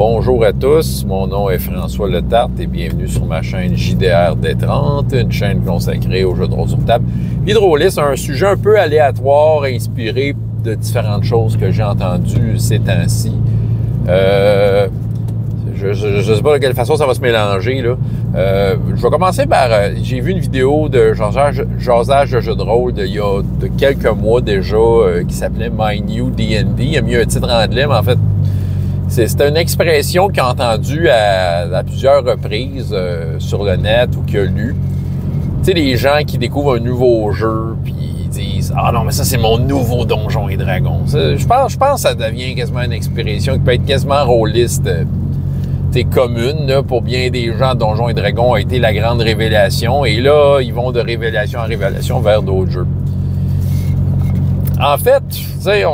Bonjour à tous, mon nom est François Letarte et bienvenue sur ma chaîne JDR D30, une chaîne consacrée aux jeux de rôle sur table. L'Hydrolis, un sujet un peu aléatoire, inspiré de différentes choses que j'ai entendues ces temps-ci. Je ne sais pas de quelle façon ça va se mélanger, là. Je vais commencer par... j'ai vu une vidéo de jasage de jeux de rôle il y a quelques mois déjà qui s'appelait My New D&D. Il a mis un titre anglais, mais en fait, c'était une expression qu'il a entendue à plusieurs reprises sur le net ou qu'il a lu. Tu sais, les gens qui découvrent un nouveau jeu, puis ils disent « Ah non, mais ça, c'est mon nouveau Donjons et Dragons. » Je pense que ça devient quasiment une expression qui peut être quasiment rôliste. Commune, là, pour bien des gens, Donjons et Dragons a été la grande révélation. Et là, ils vont de révélation en révélation vers d'autres jeux. En fait, tu sais,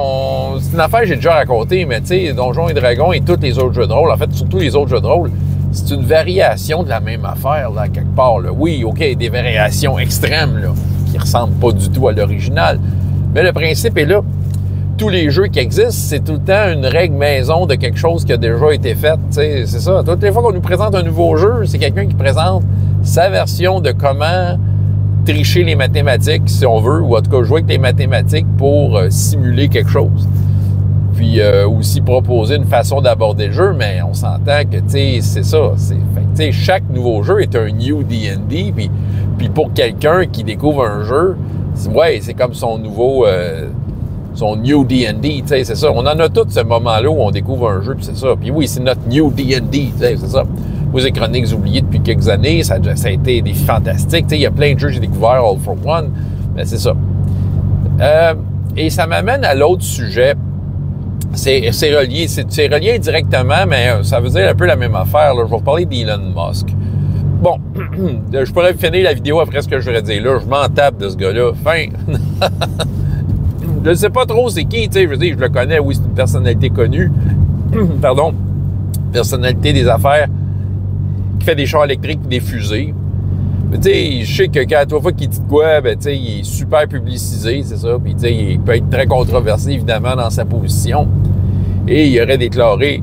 c'est une affaire que j'ai déjà racontée, mais tu sais, Donjons et Dragons et tous les autres jeux de rôle, en fait, surtout les autres jeux de rôle, c'est une variation de la même affaire, là, quelque part. Là. Oui, OK, des variations extrêmes, là, qui ressemblent pas du tout à l'original. Mais le principe est là. Tous les jeux qui existent, c'est tout le temps une règle maison de quelque chose qui a déjà été fait. C'est ça. Toutes les fois qu'on nous présente un nouveau jeu, c'est quelqu'un qui présente sa version de comment tricher les mathématiques, si on veut, ou en tout cas jouer avec les mathématiques pour simuler quelque chose. Puis aussi proposer une façon d'aborder le jeu, mais on s'entend que, c'est ça. Chaque nouveau jeu est un new D&D, puis pour quelqu'un qui découvre un jeu, c'est comme son nouveau... son new D&D, c'est ça. On en a tous ce moment-là où on découvre un jeu, puis c'est ça. Puis oui, c'est notre new D&D, c'est ça. Vous les chroniques oubliées depuis quelques années, ça a été des fantastiques. Il y a plein de jeux que j'ai découverts, All for One, mais c'est ça. Et ça m'amène à l'autre sujet. C'est relié indirectement, mais ça veut dire un peu la même affaire. Là. Je vais vous parler d'Elon Musk. Bon, je pourrais finir la vidéo après ce que je voudrais dire. Là, je m'en tape de ce gars-là. Fin. Je ne sais pas trop c'est qui, je veux dire, je le connais, oui, c'est une personnalité connue. Pardon. Personnalité des affaires qui fait des chars électriques et des fusées. Mais tu sais, je sais que quand à toi fois qu'il dit de quoi, ben tu sais, il est super publicisé, c'est ça. Puis tu sais, il peut être très controversé, évidemment, dans sa position. Et il aurait déclaré,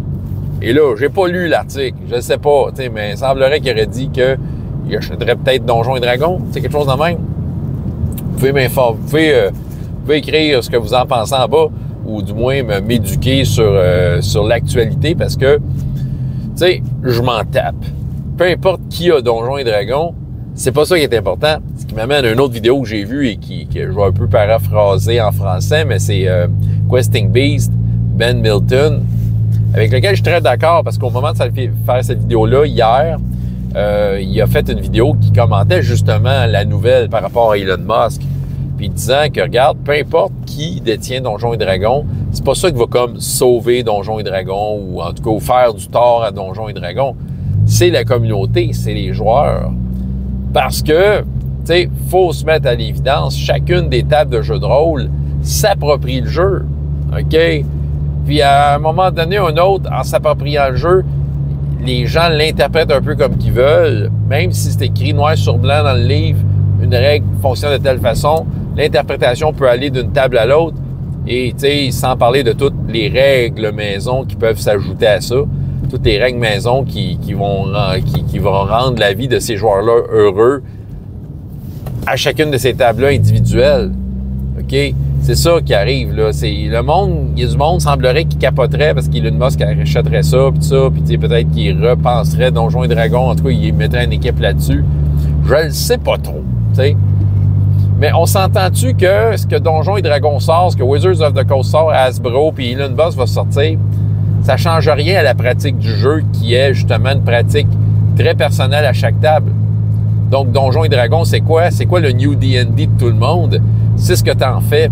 et là, j'ai pas lu l'article, je ne sais pas, tu sais, mais il semblerait qu'il aurait dit qu'il achèterait peut-être Donjons et Dragons, tu sais, quelque chose de même. Vous pouvez m'informer, vous pouvez écrire ce que vous en pensez en bas, ou du moins m'éduquer sur l'actualité, parce que, tu sais, je m'en tape. Peu importe qui a Donjons et Dragons, c'est pas ça qui est important. Ce qui m'amène à une autre vidéo que j'ai vue et que je vais un peu paraphraser en français, mais c'est Questing Beast, Ben Milton, avec lequel je suis très d'accord, parce qu'au moment de faire cette vidéo-là, hier, il a fait une vidéo qui commentait justement la nouvelle par rapport à Elon Musk. Puis disant que, regarde, peu importe qui détient Donjons et Dragons, c'est pas ça qui va comme sauver Donjons et Dragons ou en tout cas faire du tort à Donjons et Dragons. C'est la communauté, c'est les joueurs. Parce que, tu sais, faut se mettre à l'évidence, chacune des tables de jeux de rôle s'approprie le jeu, OK? Puis à un moment donné, un autre, en s'appropriant le jeu, les gens l'interprètent un peu comme qu'ils veulent, même si c'est écrit noir sur blanc dans le livre, une règle fonctionne de telle façon, l'interprétation peut aller d'une table à l'autre et, tu sais, sans parler de toutes les règles maison qui peuvent s'ajouter à ça, toutes les règles maison qui vont rendre la vie de ces joueurs-là heureux à chacune de ces tables-là individuelles. OK? C'est ça qui arrive, là. Il y a du monde, semblerait, qui capoterait parce qu'Elon Musk achèterait ça, puis ça, puis peut-être qu'il repenserait Donjons et Dragons, en tout cas, il mettrait une équipe là-dessus. Je le sais pas trop, tu sais. Mais on s'entend-tu que ce que Donjons et Dragons sort, ce que Wizards of the Coast sort, Hasbro, puis Elon Musk va sortir, ça change rien à la pratique du jeu, qui est justement une pratique très personnelle à chaque table. Donc, Donjons et Dragons, c'est quoi? C'est quoi le New D&D de tout le monde? C'est ce que t'en fais.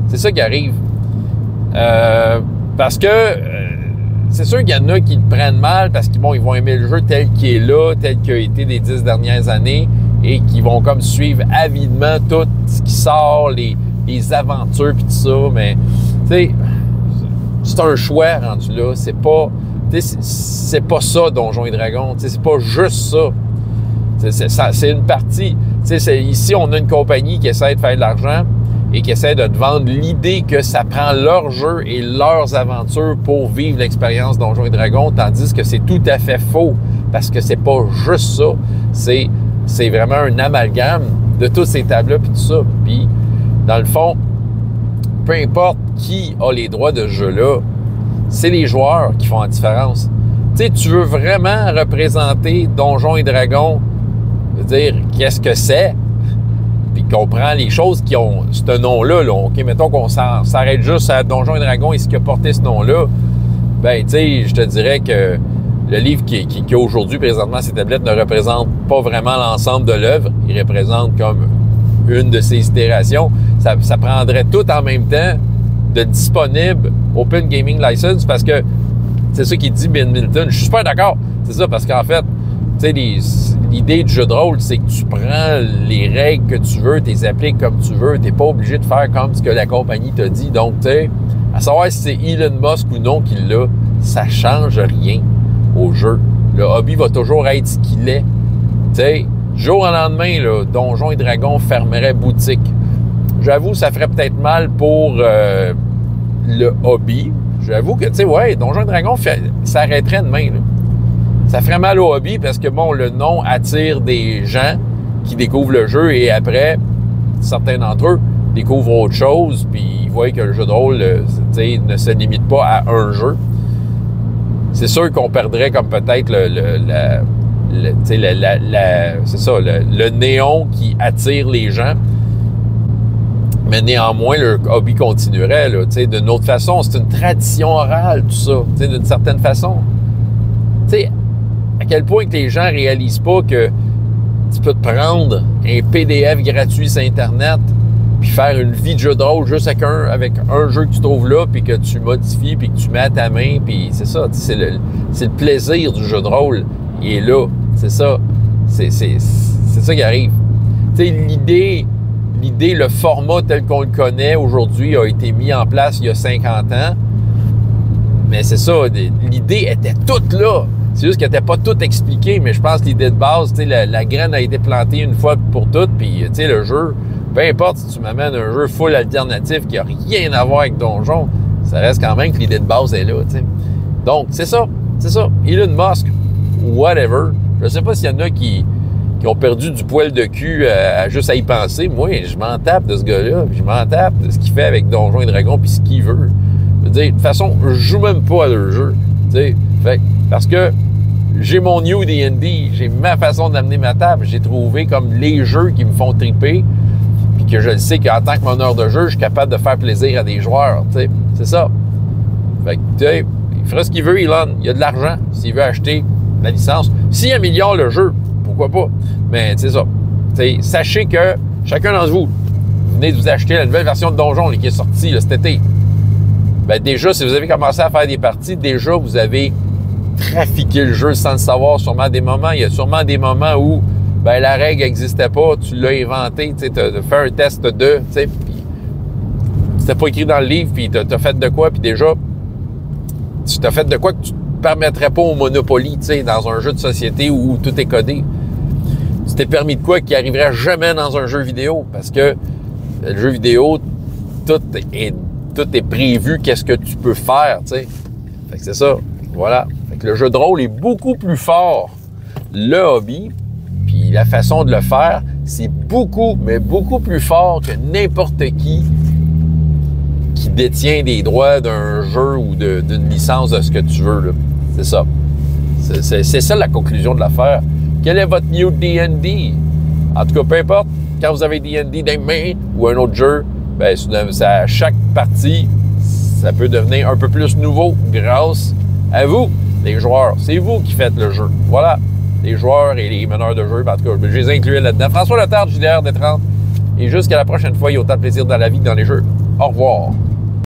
C'est ça qui arrive. Parce que c'est sûr qu'il y en a qui le prennent mal parce qu'ils vont aimer le jeu tel qu'il est là, tel qu'il a été des 10 dernières années et qui vont comme suivre avidement tout ce qui sort, les aventures puis tout ça. Mais, tu sais, c'est un choix rendu là. C'est pas ça, Donjons et Dragons. C'est pas juste ça. C'est une partie. Ici, on a une compagnie qui essaie de faire de l'argent et qui essaient de te vendre l'idée que ça prend leur jeu et leurs aventures pour vivre l'expérience Donjons et Dragons, tandis que c'est tout à fait faux, parce que c'est pas juste ça, c'est vraiment un amalgame de toutes ces tables-là puis tout ça. Puis, dans le fond, peu importe qui a les droits de ce jeu-là, c'est les joueurs qui font la différence. Tu sais, tu veux vraiment représenter Donjons et Dragons, dire qu'est-ce que c'est, puis qu'on prend les choses qui ont ce nom-là, là. OK, mettons qu'on s'arrête juste à Donjons et Dragons et ce qui a porté ce nom-là, ben, tu sais, je te dirais que le livre qui a aujourd'hui, présentement, ces tablettes, ne représente pas vraiment l'ensemble de l'œuvre. Il représente comme une de ses itérations. Ça prendrait tout en même temps de disponible Open Gaming License, parce que c'est ça qu'il dit Ben Milton. Je suis super d'accord. C'est ça, parce qu'en fait, tu sais, l'idée du jeu de rôle, c'est que tu prends les règles que tu veux, tu les appliques comme tu veux. Tu n'es pas obligé de faire comme ce que la compagnie t'a dit. Donc, tu sais, à savoir si c'est Elon Musk ou non qui l'a, ça change rien au jeu. Le hobby va toujours être ce qu'il est. Tu sais, jour au lendemain, là, Donjons et Dragons fermerait boutique. J'avoue, ça ferait peut-être mal pour le hobby. J'avoue que, tu sais, ouais, Donjons et Dragons s'arrêterait demain, là. Ça ferait mal au hobby parce que, bon, le nom attire des gens qui découvrent le jeu et après, certains d'entre eux découvrent autre chose, puis ils voient que le jeu de rôle, tu sais, ne se limite pas à un jeu. C'est sûr qu'on perdrait comme peut-être c'est ça, le néon qui attire les gens. Mais néanmoins, le hobby continuerait, là, d'une autre façon. C'est une tradition orale, tout ça, d'une certaine façon. Tu sais, à quel point que les gens réalisent pas que tu peux te prendre un PDF gratuit sur Internet puis faire une vie de jeu de rôle juste avec un jeu que tu trouves là, puis que tu modifies, puis que tu mets à ta main, puis c'est ça, c'est le plaisir du jeu de rôle. Il est là, c'est ça. C'est ça qui arrive. Tu sais, l'idée, le format tel qu'on le connaît aujourd'hui a été mis en place il y a 50 ans. Mais c'est ça, l'idée était toute là. C'est juste qu'elle n'était pas toute expliquée, mais je pense que l'idée de base, tu sais, la graine a été plantée une fois pour toutes, puis tu sais, le jeu, peu importe si tu m'amènes un jeu full alternatif qui n'a rien à voir avec Donjon, ça reste quand même que l'idée de base est là, tu sais. Donc, c'est ça. Elon Musk, whatever. Je sais pas s'il y en a qui ont perdu du poil de cul juste à y penser. Moi, je m'en tape de ce gars-là. Je m'en tape de ce qu'il fait avec Donjons et Dragons puis ce qu'il veut. Je veux dire, de toute façon, je joue même pas à leur jeu. Fait, parce que j'ai mon New D&D, j'ai ma façon d'amener ma table. J'ai trouvé comme les jeux qui me font triper, puis que je le sais qu'en tant que meneur de jeu, je suis capable de faire plaisir à des joueurs. T'sais. C'est ça. Fait que, il fera ce qu'il veut, Elon. Il a de l'argent s'il veut acheter la licence. S'il améliore le jeu, pourquoi pas? Mais c'est ça. T'sais, sachez que chacun d'entre vous, venez de vous acheter la nouvelle version de Donjon qui est sortie là, cet été. Ben déjà, si vous avez commencé à faire des parties, déjà, vous avez trafiqué le jeu sans le savoir. Sûrement des moments, il y a sûrement des moments où ben, la règle n'existait pas, tu l'as inventée, tu as fait un test de, tu sais, puis c'était pas écrit dans le livre, puis t'as fait de quoi, puis déjà, tu t'as fait de quoi que tu ne permettrais pas au Monopoly, tu sais, dans un jeu de société où tout est codé. Tu t'es permis de quoi qui arriverait jamais dans un jeu vidéo, parce que le jeu vidéo, tout est prévu, qu'est-ce que tu peux faire, tu sais. Fait que c'est ça, voilà. Fait que le jeu de rôle est beaucoup plus fort. Le hobby, puis la façon de le faire, c'est beaucoup, mais beaucoup plus fort que n'importe qui détient des droits d'un jeu ou d'une licence de ce que tu veux, là. C'est ça. C'est ça la conclusion de l'affaire. Quel est votre New D&D? En tout cas, peu importe, quand vous avez D&D dans les mains ou un autre jeu, ben, à chaque partie, ça peut devenir un peu plus nouveau grâce à vous, les joueurs. C'est vous qui faites le jeu. Voilà, les joueurs et les meneurs de jeu. En tout cas, je les incluais là-dedans. François Letarte, JDR Détrante. Et jusqu'à la prochaine fois, il y a autant de plaisir dans la vie que dans les jeux. Au revoir.